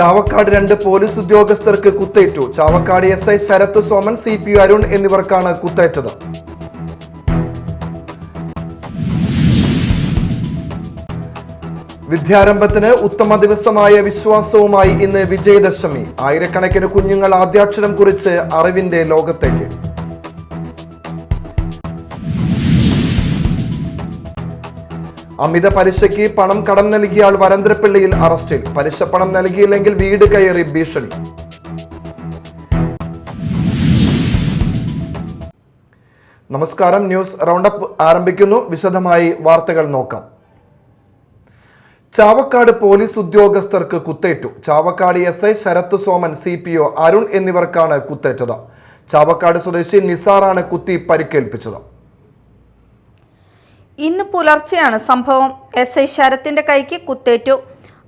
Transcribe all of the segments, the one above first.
Chavakkad 2 police ഉദ്യോഗസ്ഥർക്ക് കുത്തേറ്റു. Chavakkad SI Sarath Soman, CPO Arun എന്നിവർക്കാണ് കുത്തേറ്റത്. വിദ്യാരംഭത്തിന് ഉത്തമ ദിവസമായ വിശ്വാസവുമായി ഇന്ന് വിജയദശമി. ആയിരക്കണക്കിന് കുഞ്ഞുങ്ങൾ ആദ്യാക്ഷരം കുറിച്ച് അറിവിന്റെ ലോകത്തേക്ക്. അമിത പലിശയ്ക്ക് പണം കടം നൽകിയ ആൾ വരന്തരപ്പിള്ളിയിൽ അറസ്റ്റിൽ. പലിശ പണം നൽകിയില്ലെങ്കിൽ വീട് കയറി ഭീഷണി. നമസ്കാരം, ന്യൂസ് റൗണ്ടപ്പ് ആരംഭിക്കുന്നു. വിശദമായി വാർത്തകൾ നോക്കാം. ചാവക്കാട് പോലീസ് ഉദ്യോഗസ്ഥർക്ക് കുത്തേറ്റു. ചാവക്കാട് SI ശരത് സോമൻ, CPO അരുൺ എന്നിവർക്കാണ് കുത്തേറ്റത്. ചാവക്കാട് സ്വദേശി നിസാറാണ് കുത്തി പരിക്കേൽപ്പിച്ചത്. ഇന്ന് പുലർച്ചെയാണ് സംഭവം. SI ശരത്തിന്റെ കൈക്ക് കുത്തേറ്റു.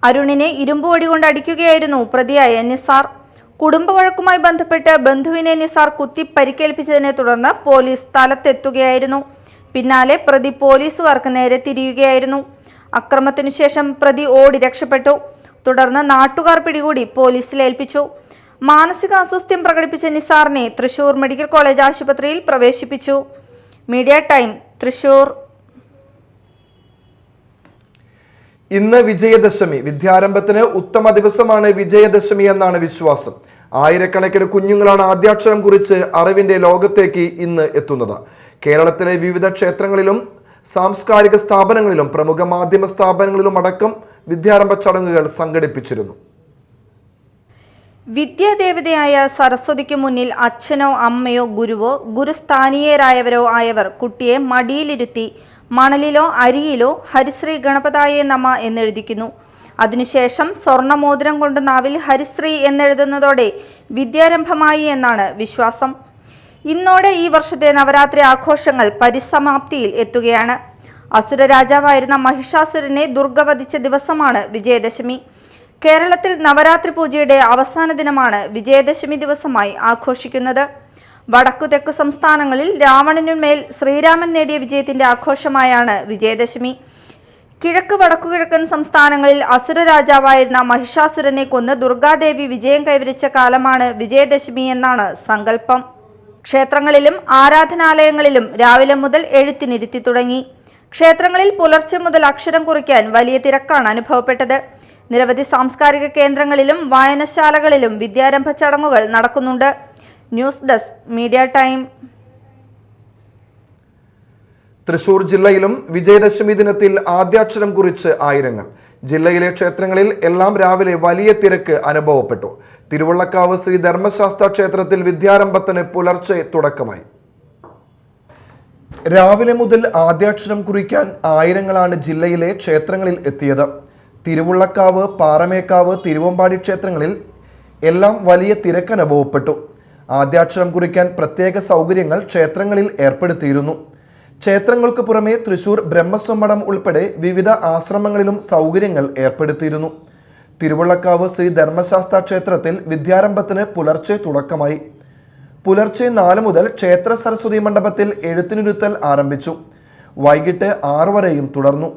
അരുണിനെ ഇരുമ്പ് വടി കൊണ്ട് അടിക്കുകയായിരുന്നു പ്രതിയായ നിസാർ. കുടുംബ വഴക്കുമായി ബന്ധപ്പെട്ട് ബന്ധുവിനെ നിസാർ കുത്തി പരിക്കേൽപ്പിച്ചതിനെ തുടർന്ന് പോലീസ് സ്ഥലത്തെത്തുകയായിരുന്നു. പിന്നാലെ പ്രതി പോലീസുകാർക്ക് നേരെ തിരിയുകയായിരുന്നു. അക്രമത്തിനു ശേഷം പ്രതി ഓടി രക്ഷപ്പെട്ടു. തുടർന്ന് നാട്ടുകാർ പിടികൂടി പോലീസിൽ ഏൽപ്പിച്ചു. മാനസികാസ്വാസ്ഥ്യം പ്രകടിപ്പിച്ച നിസാറിനെ തൃശൂർ മെഡിക്കൽ കോളേജ് ആശുപത്രിയിൽ പ്രവേശിപ്പിച്ചു. Media time, Thrissur. ഇന്ന് വിജയദശമി. വിദ്യാരംഭത്തിന് ഉത്തമ ദിവസമാണ് വിജയദശമി എന്നാണ് വിശ്വാസം. ആയിരക്കണക്കിന് കുഞ്ഞുങ്ങളാണ് ആദ്യാക്ഷരം കുറിച്ച് അറിവിന്റെ ലോകത്തേക്ക് ഇന്ന് എത്തുന്നത്. കേരളത്തിലെ വിവിധ ക്ഷേത്രങ്ങളിലും സാംസ്കാരിക സ്ഥാപനങ്ങളിലും പ്രമുഖ മാധ്യമ സ്ഥാപനങ്ങളിലും അടക്കം വിദ്യാരംഭ ചടങ്ങുകൾ സംഘടിപ്പിച്ചിരുന്നു. വിദ്യാദേവതയായ സരസ്വതിക്ക് മുന്നിൽ അച്ഛനോ അമ്മയോ ഗുരുവോ ഗുരുസ്ഥാനീയരായവരോ ആയവർ കുട്ടിയെ മടിയിലിരുത്തി മണലിലോ അരിയിലോ ഹരിശ്രീ ഗണപതായേ നമ എന്നെഴുതിക്കുന്നു. അതിനുശേഷം സ്വർണമോതിരം കൊണ്ട് നാവിൽ ഹരിശ്രീ എന്നെഴുതുന്നതോടെ വിദ്യാരംഭമായി എന്നാണ് വിശ്വാസം. ഇന്നോടെ ഈ വർഷത്തെ നവരാത്രി ആഘോഷങ്ങൾ പരിസമാപ്തിയിൽ എത്തുകയാണ്. അസുര രാജാവായിരുന്ന മഹിഷാസുരനെ ദുർഗ വധിച്ച ദിവസമാണ് വിജയദശമി. കേരളത്തിൽ നവരാത്രി പൂജയുടെ അവസാന ദിനമാണ് വിജയദശമി ദിവസമായി ആഘോഷിക്കുന്നത്. വടക്കു തെക്കു സംസ്ഥാനങ്ങളിൽ രാവണനുമേൽ ശ്രീരാമൻ നേടിയ വിജയത്തിന്റെ ആഘോഷമായാണ് വിജയദശമി. കിഴക്ക് വടക്കുകിഴക്കൻ സംസ്ഥാനങ്ങളിൽ അസുര രാജാവായിരുന്ന മഹിഷാസുരനെ കൊന്ന് ദുർഗാദേവി വിജയം കൈവരിച്ച കാലമാണ് വിജയദശമി എന്നാണ് സങ്കല്പം. ക്ഷേത്രങ്ങളിലും ആരാധനാലയങ്ങളിലും രാവിലെ മുതൽ എഴുത്തിനിരുത്തി തുടങ്ങി. ക്ഷേത്രങ്ങളിൽ പുലർച്ചെ മുതൽ അക്ഷരം കുറിക്കാൻ വലിയ തിരക്കാണ് അനുഭവപ്പെട്ടത്. നിരവധി സാംസ്കാരിക കേന്ദ്രങ്ങളിലും വായനശാലകളിലും വിദ്യാരംഭ ചടങ്ങുകൾ നടക്കുന്നുണ്ട്. News desk, media time. Thrissur ജില്ലയിലും വിജയദശമി ദിനത്തിൽ ആദ്യാക്ഷരം കുറിച്ച് ആയിരങ്ങൾ. ജില്ലയിലെ ക്ഷേത്രങ്ങളിൽ എല്ലാം രാവിലെ വലിയ തിരക്ക് അനുഭവപ്പെട്ടു. തിരുവള്ളക്കാവ് ശ്രീ ധർമ്മശാസ്ത്ര ക്ഷേത്രത്തിൽ വിദ്യാരംഭത്തിന് പുലർച്ചെ തുടക്കമായി. രാവിലെ മുതൽ ആദ്യാക്ഷരം കുറിക്കാൻ ആയിരങ്ങളാണ് ജില്ലയിലെ ക്ഷേത്രങ്ങളിൽ എത്തിയത്. തിരുവള്ളക്കാവ്, പാറമേക്കാവ്, തിരുവമ്പാടി ക്ഷേത്രങ്ങളിൽ എല്ലാം വലിയ തിരക്ക് അനുഭവപ്പെട്ടു. ആദ്യാക്ഷരം കുറിക്കാൻ പ്രത്യേക സൗകര്യങ്ങൾ ക്ഷേത്രങ്ങളിൽ ഏർപ്പെടുത്തിയിരുന്നു. ക്ഷേത്രങ്ങൾക്ക് പുറമെ തൃശൂർ ബ്രഹ്മസ്വമഠം ഉൾപ്പെടെ വിവിധ ആശ്രമങ്ങളിലും സൗകര്യങ്ങൾ ഏർപ്പെടുത്തിയിരുന്നു. തിരുവള്ളക്കാവ് ശ്രീ ധർമ്മശാസ്ത്ര ക്ഷേത്രത്തിൽ വിദ്യാരംഭത്തിന് പുലർച്ചെ തുടക്കമായി. പുലർച്ചെ 4 മുതൽ ക്ഷേത്ര സരസ്വതി മണ്ഡപത്തിൽ എഴുത്തിനിരുത്തൽ ആരംഭിച്ചു. വൈകിട്ട് 6 വരെയും തുടർന്നു.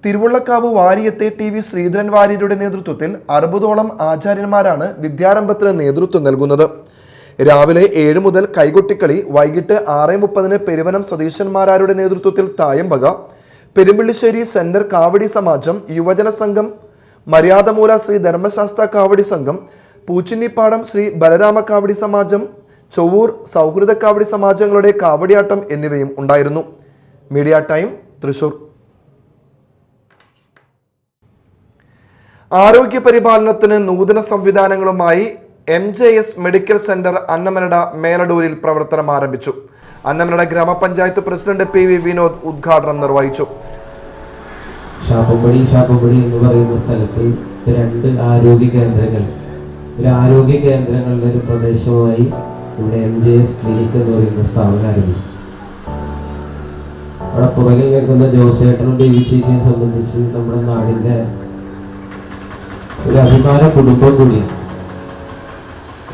തിരുവള്ളക്കാവ് വാരിയത്തെ TV ശ്രീധരൻ വാര്യരുടെ നേതൃത്വത്തിൽ 60ഓളം ആചാര്യന്മാരാണ് വിദ്യാരംഭത്തിന് നേതൃത്വം നൽകുന്നത്. രാവിലെ 7 മുതൽ കൈകൊട്ടിക്കളി, വൈകിട്ട് 6:30 പെരുവനം സ്വദേശന്മാരാരുടെ നേതൃത്വത്തിൽ തായമ്പക, പെരുമ്പിള്ളിശ്ശേരി സെന്റർ കാവടി സമാജം, യുവജന സംഘം, മര്യാദമൂല ശ്രീ ധർമ്മശാസ്ത്ര കാവടി സംഘം, പൂച്ചിന്നിപ്പാടം ശ്രീ ബലരാമ കാവടി സമാജം, ചൊവ്വൂർ സൗഹൃദ കാവടി സമാജങ്ങളുടെ കാവടിയാട്ടം എന്നിവയും ഉണ്ടായിരുന്നു. Media time, Thrissur. ആരോഗ്യ പരിപാലനത്തിന് നൂതന സംവിധാനങ്ങളുമായി MJS മെഡിക്കൽ സെന്റർ അന്നമനട മേലടൂരിൽ പ്രവർത്തനം ആരംഭിച്ചു. അന്നമനട ഗ്രാമപഞ്ചായത്ത് പ്രസിഡന്റ് PV വിനോദ് ഉദ്ഘാടനം നിർവഹിച്ചു. ഷാപ്പമ്പടി എന്ന് പറയുന്ന സ്ഥലത്ത് 2 ആരോഗ്യ കേന്ദ്രങ്ങൾ, ഒരു ആരോഗ്യ കേന്ദ്രങ്ങളുടെ ഒരു പ്രദേശമായി ഇവിടെ MJS ക്ലിനിക് എന്ന് പറയുന്ന സ്ഥാപനം ആരംഭിച്ചു. അവിടെ പുറകിൽ നിൽക്കുന്ന ജോസേട്ടനും ദേവി ചേച്ചിയെ സംബന്ധിച്ച് നമ്മുടെ നാടിന്റെ ഒരു അഭിമാന കുടുംബം കൂടിയാണ്.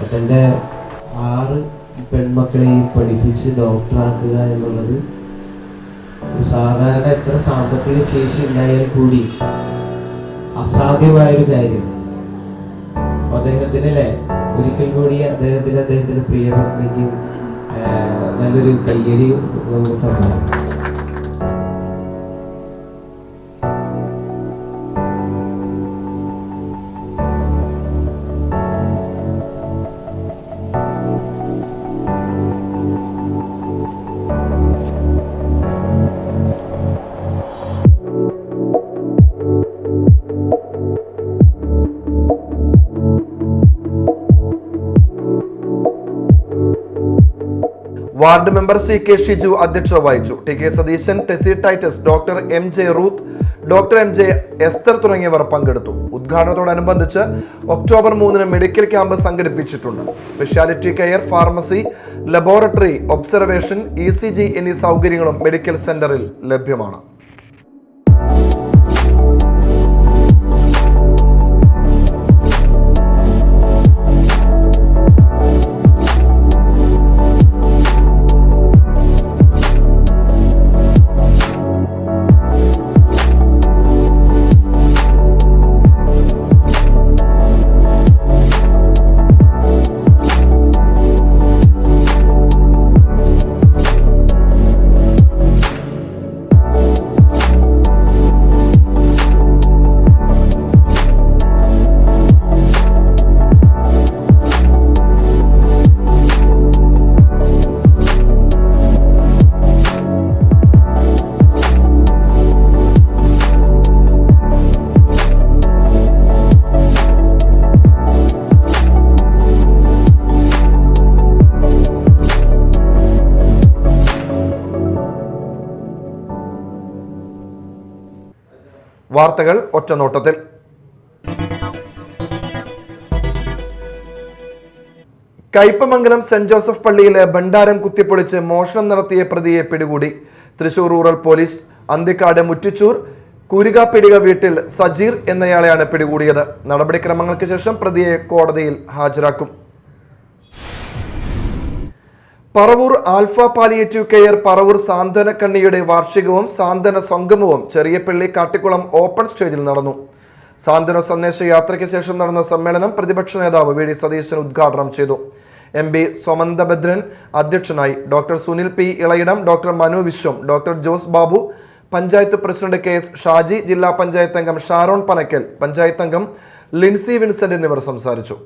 തൻ്റെ 6 പെൺമക്കളെയും പഠിപ്പിച്ച് ഡോക്ടറാക്കുക എന്നുള്ളത് ഒരു സാധാരണ എത്ര സാമ്പത്തിക ശേഷി ഉണ്ടായാൽ കൂടി അസാധ്യമായൊരു കാര്യം. അദ്ദേഹത്തിന് അല്ലേ ഒരിക്കൽ കൂടി അദ്ദേഹത്തിന്റെ പ്രിയപത്നിക്കും നല്ലൊരു കയ്യടി നമുക്ക് സമ്മാനിക്കാം. Ward member C K Shiju അധ്യക്ഷത വഹിച്ചു. T K Satheesan, Tessy Titus, doctor M J Ruth, doctor M J Esther തുടങ്ങിയവർ പങ്കെടുത്തു. ഉദ്ഘാടനത്തോടനുബന്ധിച്ച് ഒക്ടോബർ 3 മെഡിക്കൽ ക്യാമ്പ് സംഘടിപ്പിച്ചിട്ടുണ്ട്. Speciality care, pharmacy, laboratory, observation, ECG എന്നീ സൗകര്യങ്ങളും മെഡിക്കൽ സെന്ററിൽ ലഭ്യമാണ്. വാർത്തകൾ ഒറ്റനോട്ടത്തിൽ. കയ്പമംഗലം സെന്റ് ജോസഫ് പള്ളിയിലെ ഭണ്ഡാരം കുത്തിപ്പൊളിച്ച് മോഷണം നടത്തിയ പ്രതിയെ പിടികൂടി. തൃശൂർ റൂറൽ പോലീസ് അന്തിക്കാട് മുറ്റിച്ചൂർ കൂരികാപ്പിടിക വീട്ടിൽ സജീർ എന്നയാളെയാണ് പിടികൂടിയത്. നടപടിക്രമങ്ങൾക്ക് ശേഷം പ്രതിയെ കോടതിയിൽ ഹാജരാക്കും. Paravur alpha palliative care Paravur സാന്ത്വന കണ്ണിയുടെ വാർഷികവും സാന്ത്വന സംഗമവും ചെറിയപ്പള്ളി കാട്ടിക്കുളം ഓപ്പൺ സ്റ്റേജിൽ നടന്നു. സാന്ത്വന സന്ദേശ യാത്രയ്ക്ക് ശേഷം നടന്ന സമ്മേളനം പ്രതിപക്ഷ നേതാവ് വി ഡി സതീശൻ ഉദ്ഘാടനം ചെയ്തു. MP സോമന്തഭദ്രൻ അധ്യക്ഷനായി. Doctor Sunil P Elayidam, doctor Manu Vishwam, doctor Jose Babu, panchayat president KS Shaji, ജില്ലാ പഞ്ചായത്ത് അംഗം ഷാരോൺ പനക്കൽ, പഞ്ചായത്ത് അംഗം ലിൻസി വിൻസെന്റ് എന്നിവർ സംസാരിച്ചു.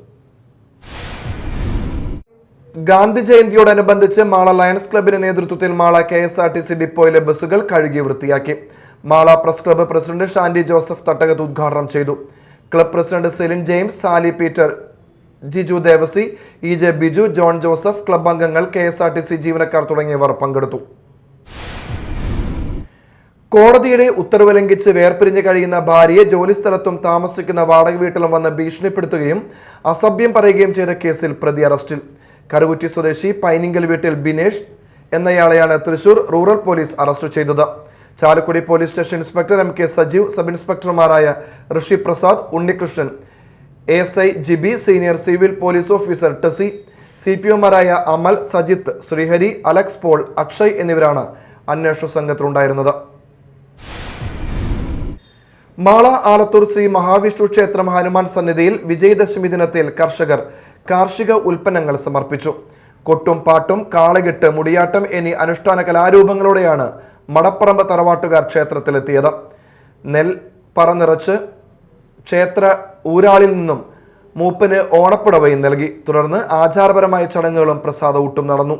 ഗാന്ധി ജയന്തിയോടനുബന്ധിച്ച് മാള ലയൺസ് ക്ലബിന്റെ നേതൃത്വത്തിൽ മാള KSRTC ഡിപ്പോയിലെ ബസ്സുകൾ കഴുകി വൃത്തിയാക്കി. Mala press club president Shandy Joseph തട്ടകത്ത് ഉദ്ഘാടനം ചെയ്തു. Club president Celine James, Sally Peter, Jiju Devassy, EJ Biju, John Joseph, club അംഗങ്ങൾ, KSRTC ജീവനക്കാർ തുടങ്ങിയവർ പങ്കെടുത്തു. കോടതിയുടെ ഉത്തരവ് ലംഘിച്ച് വേർപിരിഞ്ഞ് കഴിയുന്ന ഭാര്യയെ ജോലിസ്ഥലത്തും താമസിക്കുന്ന വാടക വീട്ടിലും വന്ന് ഭീഷണിപ്പെടുത്തുകയും അസഭ്യം പറയുകയും ചെയ്ത കേസിൽ പ്രതി അറസ്റ്റിൽ. കറുകുറ്റി സ്വദേശി പൈനിങ്കൽ വീട്ടിൽ ബിനേഷ് എന്നയാളെയാണ് തൃശൂർ റൂറൽ പോലീസ് അറസ്റ്റ് ചെയ്തത്. Chalakudy police station inspector MK Sajeev, sub ഇൻസ്പെക്ടർമാരായ Rishi Prasad, Unnikrishnan, ASI Jibi, senior civil police officer Tessy, CPOമാരായ അമൽ, സജിത്ത്, ശ്രീഹരി, അലക്സ് പോൾ, അക്ഷയ് എന്നിവരാണ് അന്വേഷണ സംഘത്തിലുണ്ടായിരുന്നത്. മാള ആലത്തൂർ ശ്രീ മഹാവിഷ്ണു ക്ഷേത്രം ഹനുമാൻ സന്നിധിയിൽ വിജയദശമി ദിനത്തിൽ കർഷകർ കാർഷിക ഉൽപ്പന്നങ്ങൾ സമർപ്പിച്ചു. കൊട്ടും പാട്ടും കാളകെട്ട്, മുടിയാട്ടം എന്നീ അനുഷ്ഠാന കലാരൂപങ്ങളോടെയാണ് മടപ്പറമ്പ് തറവാട്ടുകാർ ക്ഷേത്രത്തിലെത്തിയത്. നെൽ പറനിറച്ച് ക്ഷേത്ര ഊരാളിൽ നിന്നും മൂപ്പന് ഓണപ്പുടവയും നൽകി. തുടർന്ന് ആചാരപരമായ ചടങ്ങുകളും പ്രസാദഊട്ടും നടന്നു.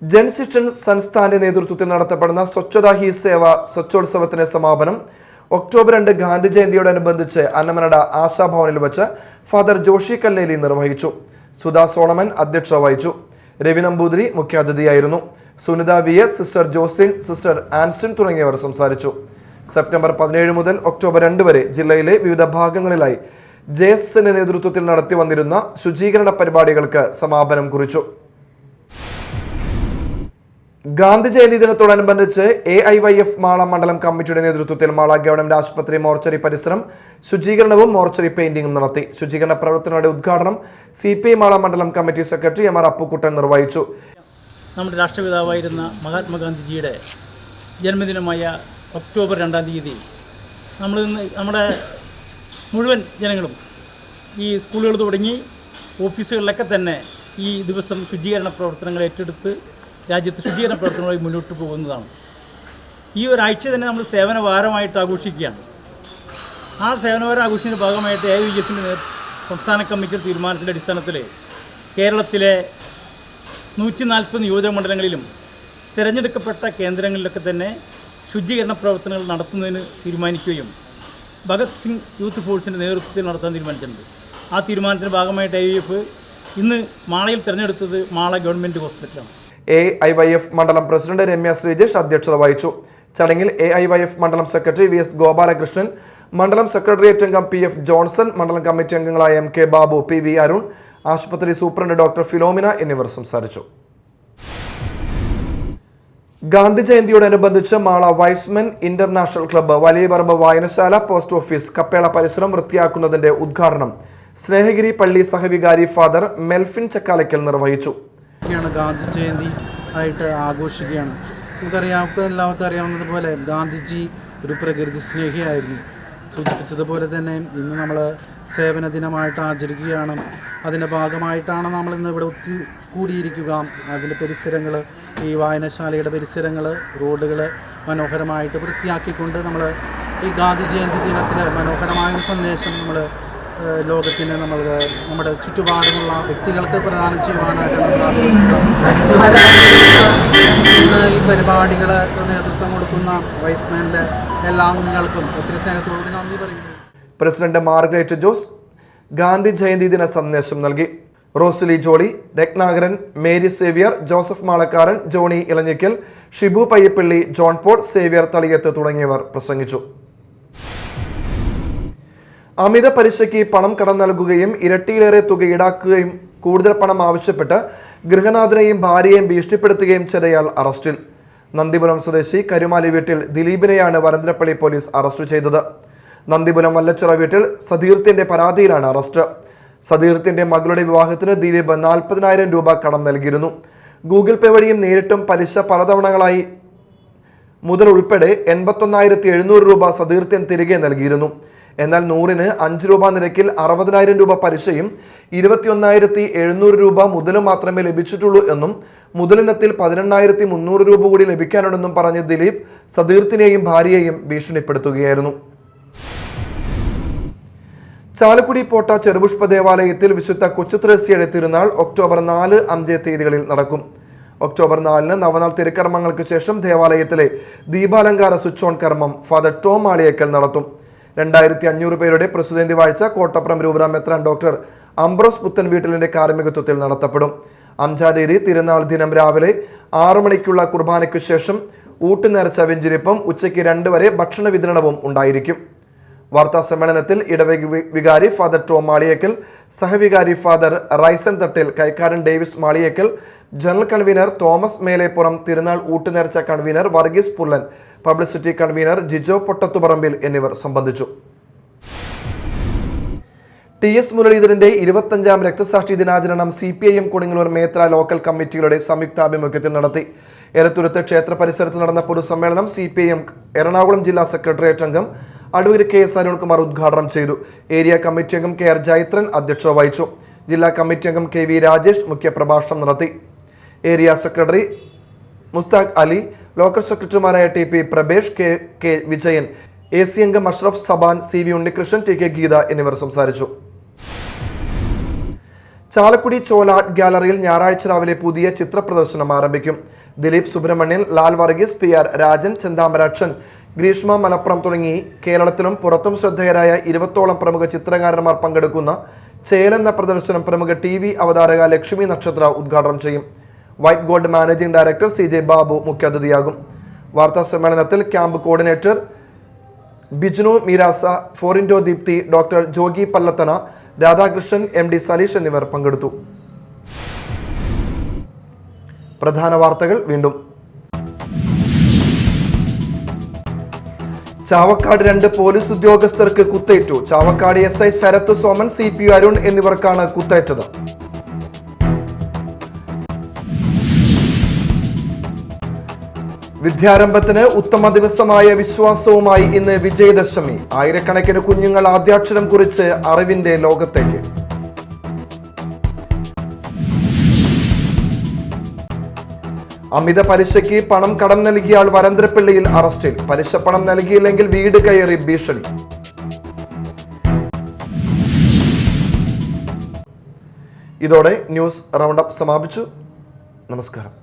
ജൻശിക്ഷൻ സംസ്ഥാന്റെ നേതൃത്വത്തിൽ നടത്തപ്പെടുന്ന സ്വച്ഛതാ ഹി സേവ സ്വച്ഛോത്സവത്തിന്റെ സമാപനം ഒക്ടോബർ 2 ഗാന്ധി ജയന്തിയോടനുബന്ധിച്ച് അന്നമനട ആശാഭവനിൽ വെച്ച് ഫാദർ ജോഷി കല്ലേലി നിർവഹിച്ചു. സുധാ സോളമൻ അധ്യക്ഷത വഹിച്ചു. രവി നമ്പൂതിരി മുഖ്യാതിഥിയായിരുന്നു. Sunitha VS, sister Joslin, sister Ansin തുടങ്ങിയവർ സംസാരിച്ചു. സെപ്റ്റംബർ 17 മുതൽ ഒക്ടോബർ 2 വരെ ജില്ലയിലെ വിവിധ ഭാഗങ്ങളിലായി JSന്റെ നേതൃത്വത്തിൽ നടത്തി വന്നിരുന്ന ശുചീകരണ പരിപാടികൾക്ക് സമാപനം കുറിച്ചു. ഗാന്ധി ജയന്തി ദിനത്തോടനുബന്ധിച്ച് AIYF മാള മണ്ഡലം കമ്മിറ്റിയുടെ നേതൃത്വത്തിൽ മാള ഗവൺമെന്റ് ആശുപത്രി മോർച്ചറി പരിസരം ശുചീകരണവും മോർച്ചറി പെയിന്റിംഗും നടത്തി. ശുചീകരണ പ്രവർത്തനങ്ങളുടെ ഉദ്ഘാടനം CPI മാള മണ്ഡലം കമ്മിറ്റി സെക്രട്ടറി MR അപ്പുക്കുട്ടൻ നിർവഹിച്ചു. നമ്മുടെ രാഷ്ട്രപിതാവായിരുന്ന മഹാത്മാഗാന്ധിജിയുടെ ജന്മദിനമായ ഒക്ടോബർ 2 നമ്മുടെ മുഴുവൻ ജനങ്ങളും ഈ സ്കൂളുകൾ തുടങ്ങി ഓഫീസുകളിലൊക്കെ തന്നെ ഈ ദിവസം ശുചീകരണ പ്രവർത്തനങ്ങൾ ഏറ്റെടുത്ത് രാജ്യത്ത് ശുചീകരണ പ്രവർത്തനങ്ങളുമായി മുന്നോട്ട് പോകുന്നതാണ്. ഈ ഒരാഴ്ച തന്നെ നമ്മൾ സേവന വാരമായിട്ട് ആഘോഷിക്കുകയാണ്. ആ സേവനവാരം ആഘോഷിക്കുന്ന ഭാഗമായിട്ട് AIYFന്റെ സംസ്ഥാന കമ്മിറ്റിയുടെ തീരുമാനത്തിൻ്റെ അടിസ്ഥാനത്തിൽ കേരളത്തിലെ 140 നിയോജക മണ്ഡലങ്ങളിലും തിരഞ്ഞെടുക്കപ്പെട്ട കേന്ദ്രങ്ങളിലൊക്കെ തന്നെ ശുചീകരണ പ്രവർത്തനങ്ങൾ നടത്തുന്നതിന് തീരുമാനിക്കുകയും ഭഗത് സിംഗ് യൂത്ത് ഫോഴ്സിൻ്റെ നേതൃത്വത്തിൽ നടത്താൻ തീരുമാനിച്ചിട്ടുണ്ട്. ആ തീരുമാനത്തിൻ്റെ ഭാഗമായിട്ട് AIYF ഇന്ന് മാളയിൽ തിരഞ്ഞെടുത്തത് മാള ഗവൺമെൻറ് ഹോസ്പിറ്റലാണ്. AIYF മണ്ഡലം പ്രസിഡന്റ് രമ്യ ശ്രീജേഷ് അധ്യക്ഷത വഹിച്ചു. ചടങ്ങിൽ AIYF മണ്ഡലം സെക്രട്ടറി VS ഗോപാലകൃഷ്ണൻ, മണ്ഡലം സെക്രട്ടേറിയറ്റ് അംഗം PF ജോൺസൺ, മണ്ഡലം കമ്മിറ്റി അംഗങ്ങളായ MK ബാബു, PV അരുൺ, ആശുപത്രി സൂപ്രണ്ട് ഡോക്ടർ ഫിലോമിന എന്നിവർ സംസാരിച്ചു. ഗാന്ധി ജയന്തിയോടനുബന്ധിച്ച് മാള വൈസ്മെൻ ഇന്റർനാഷണൽ ക്ലബ്ബ് വലിയ പറമ്പ് വായനശാല പോസ്റ്റ് ഓഫീസ് കപ്പേള പരിസരം വൃത്തിയാക്കുന്നതിന്റെ ഉദ്ഘാടനം സ്നേഹഗിരി പള്ളി സഹവികാരി ഫാദർ മെൽഫിൻ ചക്കാലയ്ക്കൽ നിർവഹിച്ചു. ഗാന്ധി ജയന്തി ആയിട്ട് ആഘോഷിക്കുകയാണ്. എല്ലാവർക്കും അറിയാവുന്നതുപോലെ ഗാന്ധിജി ഒരു പ്രകൃതി സ്നേഹിയായിരുന്നു. സൂചിപ്പിച്ചതുപോലെ തന്നെ ഇന്ന് നമ്മൾ സേവന ദിനമായിട്ട് ആചരിക്കുകയാണ്. അതിൻ്റെ ഭാഗമായിട്ടാണ് നമ്മളിന്ന് ഇവിടെ കൂടിയിരിക്കുക. അതിൻ്റെ പരിസരങ്ങൾ, ഈ വായനശാലയുടെ പരിസരങ്ങൾ, റോഡുകൾ മനോഹരമായിട്ട് വൃത്തിയാക്കിക്കൊണ്ട് നമ്മൾ ഈ ഗാന്ധി ജയന്തി ദിനത്തിൽ മനോഹരമായൊരു സന്ദേശം നമ്മൾ ലോകത്തിന് നമ്മുടെ ചുറ്റുപാടുമുള്ള വ്യക്തികൾക്ക് പ്രദാനം ചെയ്യുവാനായിട്ടാണ് നമ്മൾ ആഗ്രഹിക്കുന്നത്. ഇന്ന് ഈ പരിപാടികൾ നേതൃത്വം കൊടുക്കുന്ന വൈസ്മാൻ്റെ എല്ലാ അംഗങ്ങൾക്കും ഒത്തിരി സ്നേഹത്തോടുകൂടി നന്ദി പറയുന്നു. പ്രസിഡന്റ് മാർഗ്രറ്റ് ജോസ് ഗാന്ധി ജയന്തി ദിന സന്ദേശം നൽകി. Rosily Jolly, Ratnakaran, Mary Xavier, Joseph Malakkaran, Johny Elanjikkal, Shibu Payyappilly, John Paul, Xavier Thaliyath തുടങ്ങിയവർ പ്രസംഗിച്ചു. അമിത പലിശയ്ക്ക് പണം കടം നൽകുകയും ഇരട്ടിയിലേറെ തുക ഈടാക്കുകയും കൂടുതൽ പണം ആവശ്യപ്പെട്ട് ഗൃഹനാഥനെയും ഭാര്യയെയും ഭീഷണിപ്പെടുത്തുകയും ചെയ്തയാൾ അറസ്റ്റിൽ. നന്ദിപുരം സ്വദേശി കരുമാലി വീട്ടിൽ ദിലീപിനെയാണ് വരന്തരപ്പള്ളി പോലീസ് അറസ്റ്റ് ചെയ്തത്. നന്ദിപുരം വല്ലച്ചിറ വീട്ടിൽ സതീർത്തിന്റെ പരാതിയിലാണ് അറസ്റ്റ്. സതീർത്തിന്റെ മകളുടെ വിവാഹത്തിന് ദിലീപ് 40,000 രൂപ കടം നൽകിയിരുന്നു. ഗൂഗിൾ പേ വഴിയും നേരിട്ടും പലിശ പലതവണകളായി മുതൽ ഉൾപ്പെടെ 81,700 രൂപ സതീർത്യൻ തിരികെ നൽകിയിരുന്നു. എന്നാൽ 100-ന് 5 രൂപ നിരക്കിൽ 60,000 രൂപ പലിശയും 21,700 രൂപ മുതലും മാത്രമേ ലഭിച്ചിട്ടുള്ളൂ എന്നും മുതലിനത്തിൽ 18,300 രൂപ കൂടി ലഭിക്കാനുണ്ടെന്നും പറഞ്ഞ് ദിലീപ് സതീർത്തിനെയും ഭാര്യയെയും ഭീഷണിപ്പെടുത്തുകയായിരുന്നു. ചാലക്കുടി പോട്ട ചെറുപുഷ്പ ദേവാലയത്തിൽ വിശുദ്ധ കൊച്ചുത്രേസ്യയുടെ തിരുനാൾ ഒക്ടോബർ 4, 5 തീയതികളിൽ നടക്കും. ഒക്ടോബർ 4-ന് നവനാൾ തിരുക്കർമ്മങ്ങൾക്ക് ശേഷം ദേവാലയത്തിലെ ദീപാലങ്കാര സ്വിച്ച് ഓൺ കർമ്മം ഫാദർ ടോം ആളിയേക്കൽ നടത്തും. 2,500 പേരുടെ പ്രസിഡന്റ് വാഴ്ച കോട്ടപ്പുറം രൂപതാ മെത്രാൻ ഡോക്ടർ അംബ്രോസ് പുത്തൻ വീട്ടിലിന്റെ കാർമ്മികത്വത്തിൽ നടത്തപ്പെടും. 5-ാം തീയതി തിരുനാൾ ദിനം രാവിലെ 6 മണിക്കുള്ള കുർബാനയ്ക്കു ശേഷം ഊട്ടുനേർച്ച വെഞ്ചിരിപ്പും ഉച്ചയ്ക്ക് 2 വരെ ഭക്ഷണ വിതരണവും ഉണ്ടായിരിക്കും. വാർത്താ സമ്മേളനത്തിൽ ഇടവക വികാരി ഫാദർ ടോം മാളിയേക്കൽ, സഹവികാരി ഫാദർ റൈസൻ തട്ടിൽ, കൈക്കാരൻ Davis Maliyekkal, general convener Thomas Melepuram, തിരുനാൾ ഊട്ടുനേർച്ച convener Varghese Pullan, publicity convener Jijo Pottathuparambil എന്നിവർ സംബന്ധിച്ചു. TS മുരളീധരന്റെ 25-ാം രക്തസാക്ഷി ദിനാചരണം CPIM കൊടുങ്ങല്ലൂർ മേത്ര ലോക്കൽ കമ്മിറ്റികളുടെ സംയുക്താഭിമുഖ്യത്തിൽ നടത്തി. എരത്തുരുത്ത് ക്ഷേത്ര പരിസരത്ത് നടന്ന പൊതുസമ്മേളനം CPIM എറണാകുളം ജില്ലാ സെക്രട്ടേറിയറ്റ് അംഗം അഡ്വക്കേറ്റ് KS അരുൺകുമാർ ഉദ്ഘാടനം ചെയ്തു. ഏരിയ കമ്മിറ്റി അംഗം KR ജൈത്രൻ അധ്യക്ഷത വഹിച്ചു. ജില്ലാ കമ്മിറ്റി അംഗം KV രാജേഷ് മുഖ്യപ്രഭാഷണം നടത്തി. Area secretary Mushtaq Ali, local സെക്രട്ടറിമാരായ TP Prabhesh, K Vijayan, AC അംഗം അഷ്റഫ് സബാൻ, CV ഉണ്ണികൃഷ്ണൻ, TK ഗീത എന്നിവർ സംസാരിച്ചു. ചാലക്കുടി ചോല ആർട്ട് ഗാലറിയിൽ ഞായറാഴ്ച രാവിലെ പുതിയ ചിത്ര പ്രദർശനം ആരംഭിക്കും. ദിലീപ് സുബ്രഹ്മണ്യൻ, ലാൽ വർഗീസ്, PR രാജൻ, ചെന്താമരാക്ഷൻ, ഗ്രീഷ്മ മലപ്പുറം തുടങ്ങി കേരളത്തിലും പുറത്തും ശ്രദ്ധേയരായ 20ഓളം പ്രമുഖ ചിത്രകാരന്മാർ പങ്കെടുക്കുന്ന ചേലെന്ന പ്രദർശനം പ്രമുഖ TV അവതാരക ലക്ഷ്മി നക്ഷത്ര ഉദ്ഘാടനം ചെയ്യും. White gold managing director CJ Babu മുഖ്യാതിഥിയാകും. വാർത്താ സമ്മേളനത്തിൽ ക്യാമ്പ് കോർഡിനേറ്റർ ബിജ്നു മീരാസ, ഫോറിൻഡോ ദീപ്തി, ഡോക്ടർ ജോഗി പല്ലത്തന, രാധാകൃഷ്ണൻ, MD സലീഷ് എന്നിവർ പങ്കെടുത്തു. പ്രധാന വാർത്തകൾ വീണ്ടും. ചാവക്കാട് 2 പോലീസ് ഉദ്യോഗസ്ഥർക്ക് കുത്തേറ്റു. ചാവക്കാട് SI ശരത് സോമൻ, CPU അരുൺ എന്നിവർക്കാണ് കുത്തേറ്റത്. വിദ്യാരംഭത്തിന് ഉത്തമ ദിവസമായ വിശ്വാസവുമായി ഇന്ന് വിജയദശമി. ആയിരക്കണക്കിന് കുഞ്ഞുങ്ങൾ ആദ്യാക്ഷരം കുറിച്ച് അറിവിന്റെ ലോകത്തേക്ക്. അമിത പലിശയ്ക്ക് പണം കടം നൽകിയ ആൾ വരന്തരപ്പള്ളിയിൽ അറസ്റ്റിൽ. പലിശ പണം നൽകിയില്ലെങ്കിൽ വീട് കയറി ഭീഷണി. ഇതോടെ ന്യൂസ് റൗണ്ട് അപ്പ് സമാപിച്ചു. നമസ്കാരം.